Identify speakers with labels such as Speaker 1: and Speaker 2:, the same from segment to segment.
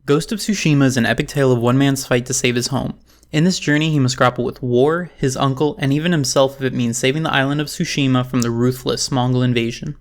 Speaker 1: Ghost of Tsushima is an epic tale of one man's fight to save his home. In this journey, he must grapple with war, his uncle, and even himself if it means saving the island of Tsushima from the ruthless Mongol invasion.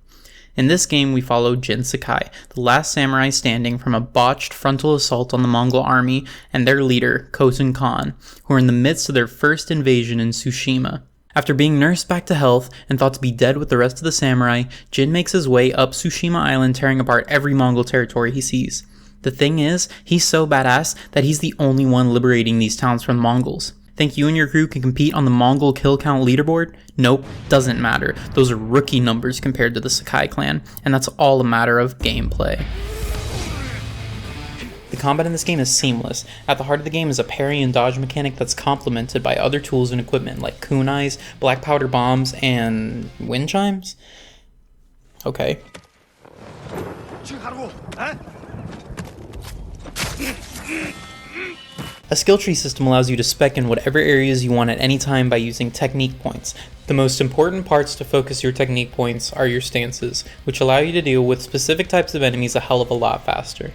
Speaker 1: In this game, we follow Jin Sakai, the last samurai standing from a botched frontal assault on the Mongol army and their leader, Khotun Khan, who are in the midst of their first invasion in Tsushima. After being nursed back to health and thought to be dead with the rest of the samurai, Jin makes his way up Tsushima Island, tearing apart every Mongol territory he sees. The thing is, he's so badass that he's the only one liberating these towns from the Mongols. Think you and your crew can compete on the Mongol kill count leaderboard? Nope, doesn't matter. Those are rookie numbers compared to the Sakai clan, and that's all a matter of gameplay. The combat in this game is seamless. At the heart of the game is a parry and dodge mechanic that's complemented by other tools and equipment like kunais, black powder bombs, and wind chimes? Okay. A skill tree system allows you to spec in whatever areas you want at any time by using technique points. The most important parts to focus your technique points are your stances, which allow you to deal with specific types of enemies a hell of a lot faster.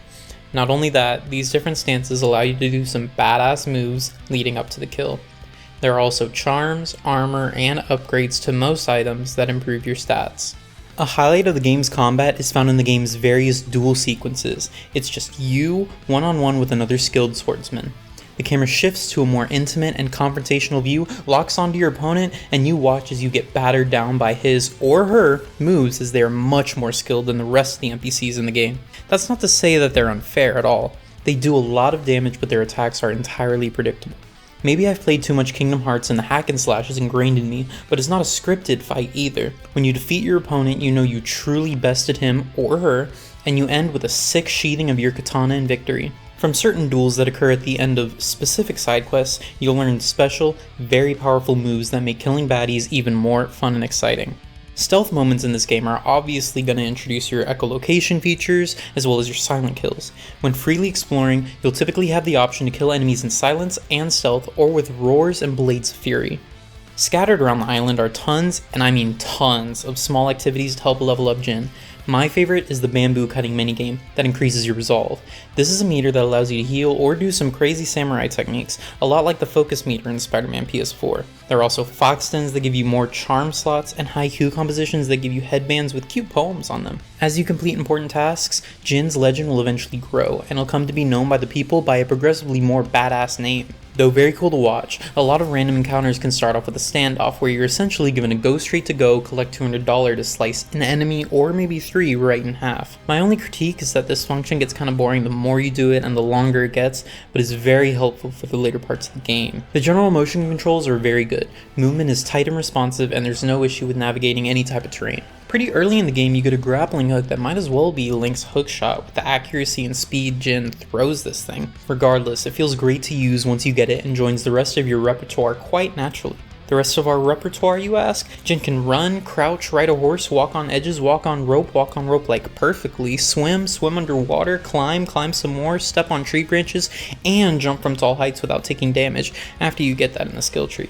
Speaker 1: Not only that, these different stances allow you to do some badass moves leading up to the kill. There are also charms, armor, and upgrades to most items that improve your stats. A highlight of the game's combat is found in the game's various duel sequences. It's just you, one-on-one with another skilled swordsman. The camera shifts to a more intimate and confrontational view, locks onto your opponent, and you watch as you get battered down by his or her moves as they are much more skilled than the rest of the NPCs in the game. That's not to say that they're unfair at all. They do a lot of damage, but their attacks are entirely predictable. Maybe I've played too much Kingdom Hearts and the hack and slash is ingrained in me, but it's not a scripted fight either. When you defeat your opponent, you know you truly bested him or her, and you end with a sick sheathing of your katana in victory. From certain duels that occur at the end of specific side quests, you'll learn special, very powerful moves that make killing baddies even more fun and exciting. Stealth moments in this game are obviously going to introduce your echolocation features as well as your silent kills. When freely exploring, you'll typically have the option to kill enemies in silence and stealth or with roars and blades of fury. Scattered around the island are tons, and I mean tons, of small activities to help level up Jin. My favorite is the bamboo cutting minigame that increases your resolve. This is a meter that allows you to heal or do some crazy samurai techniques, a lot like the focus meter in Spider-Man PS4. There are also foxtons that give you more charm slots and haiku compositions that give you headbands with cute poems on them. As you complete important tasks, Jin's legend will eventually grow, and he'll come to be known by the people by a progressively more badass name. Though very cool to watch, a lot of random encounters can start off with a standoff where you're essentially given a go straight to go, collect $200 to slice an enemy or maybe 3 right in half. My only critique is that this function gets kind of boring the more you do it and the longer it gets, but is very helpful for the later parts of the game. The general motion controls are very good. Movement is tight and responsive, and there's no issue with navigating any type of terrain. Pretty early in the game, you get a grappling hook that might as well be Link's hookshot with the accuracy and speed Jin throws this thing. Regardless, it feels great to use once you get it and joins the rest of your repertoire quite naturally. The rest of our repertoire, you ask? Jin can run, crouch, ride a horse, walk on edges, walk on rope like perfectly, swim underwater, climb some more, step on tree branches, and jump from tall heights without taking damage after you get that in the skill tree.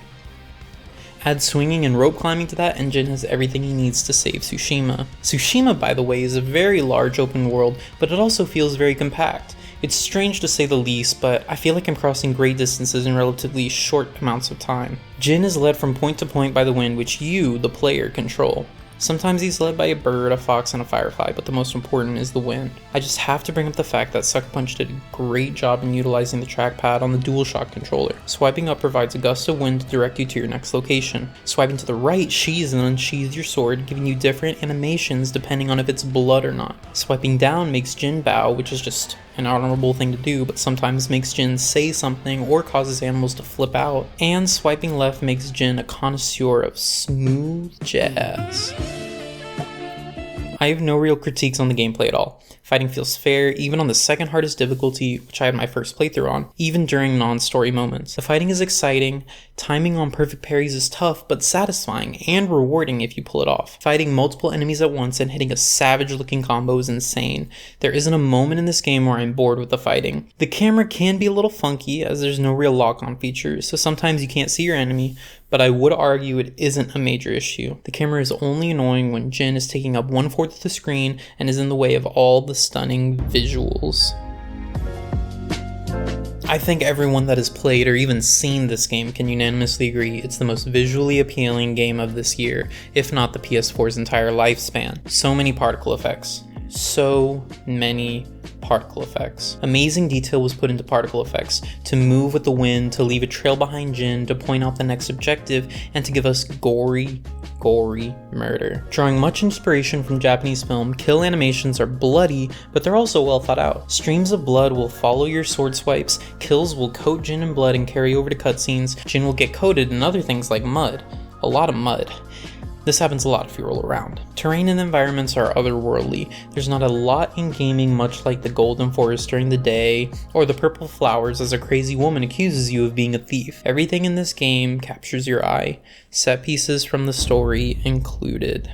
Speaker 1: Add swinging and rope climbing to that, and Jin has everything he needs to save Tsushima. Tsushima, by the way, is a very large open world, but it also feels very compact. It's strange to say the least, but I feel like I'm crossing great distances in relatively short amounts of time. Jin is led from point to point by the wind, which you, the player, control. Sometimes he's led by a bird, a fox, and a firefly, but the most important is the wind. I just have to bring up the fact that Suckerpunch did a great job in utilizing the trackpad on the DualShock controller. Swiping up provides a gust of wind to direct you to your next location. Swiping to the right sheathes and unsheathes your sword, giving you different animations depending on if it's blood or not. Swiping down makes Jin bow, which is just an honorable thing to do, but sometimes makes Jin say something or causes animals to flip out. And swiping left makes Jin a connoisseur of smooth jazz. I have no real critiques on the gameplay at all. Fighting feels fair, even on the second hardest difficulty, which I had my first playthrough on, even during non-story moments. The fighting is exciting, timing on perfect parries is tough, but satisfying and rewarding if you pull it off. Fighting multiple enemies at once and hitting a savage-looking combo is insane. There isn't a moment in this game where I'm bored with the fighting. The camera can be a little funky, as there's no real lock-on features, so sometimes you can't see your enemy, but I would argue it isn't a major issue. The camera is only annoying when Jin is taking up 1/4 of the screen and is in the way of all the stunning visuals. I think everyone that has played or even seen this game can unanimously agree it's the most visually appealing game of this year, if not the PS4's entire lifespan. So many particle effects. So many particle effects. Amazing detail was put into particle effects, to move with the wind, to leave a trail behind Jin, to point out the next objective, and to give us gory murder. Drawing much inspiration from Japanese film, kill animations are bloody, but they're also well thought out. Streams of blood will follow your sword swipes, kills will coat Jin in blood and carry over to cutscenes, Jin will get coated in other things like mud. A lot of mud. This happens a lot if you roll around. Terrain and environments are otherworldly. There's not a lot in gaming, much like the golden forest during the day, or the purple flowers as a crazy woman accuses you of being a thief. Everything in this game captures your eye, set pieces from the story included.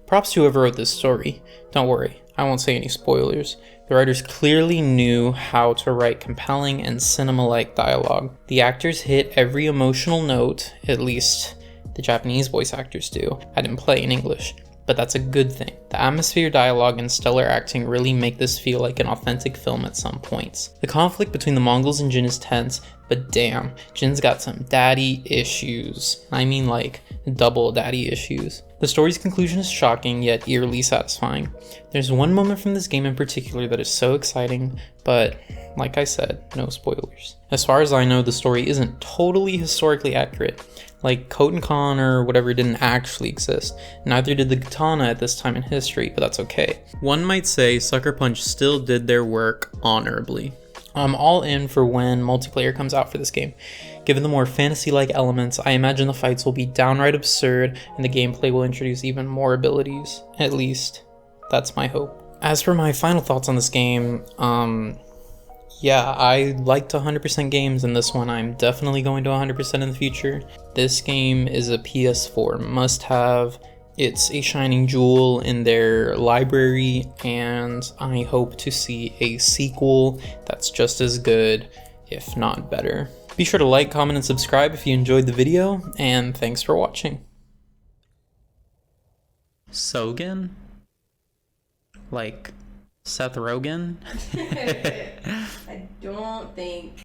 Speaker 1: Props to whoever wrote this story. Don't worry, I won't say any spoilers. The writers clearly knew how to write compelling and cinema-like dialogue. The actors hit every emotional note, at least the Japanese voice actors do. I didn't play in English, but that's a good thing. The atmosphere, dialogue, and stellar acting really make this feel like an authentic film at some points. The conflict between the Mongols and Jin is tense, but damn, Jin's got some daddy issues. I mean like double daddy issues. The story's conclusion is shocking, yet eerily satisfying. There's one moment from this game in particular that is so exciting, but like I said, no spoilers. As far as I know, the story isn't totally historically accurate. Like Khotan Khan or whatever didn't actually exist. Neither did the katana at this time in history, but that's okay. One might say Suckerpunch still did their work honorably. I'm all in for when multiplayer comes out for this game. Given the more fantasy-like elements, I imagine the fights will be downright absurd and the gameplay will introduce even more abilities. At least, that's my hope. As for my final thoughts on this game, yeah, I liked 100% games, and this one I'm definitely going to 100% in the future. This game is a PS4 must-have. It's a shining jewel in their library, and I hope to see a sequel that's just as good, if not better. Be sure to like, comment, and subscribe if you enjoyed the video, and thanks for watching. Sogen? Like Seth Rogen?
Speaker 2: I don't think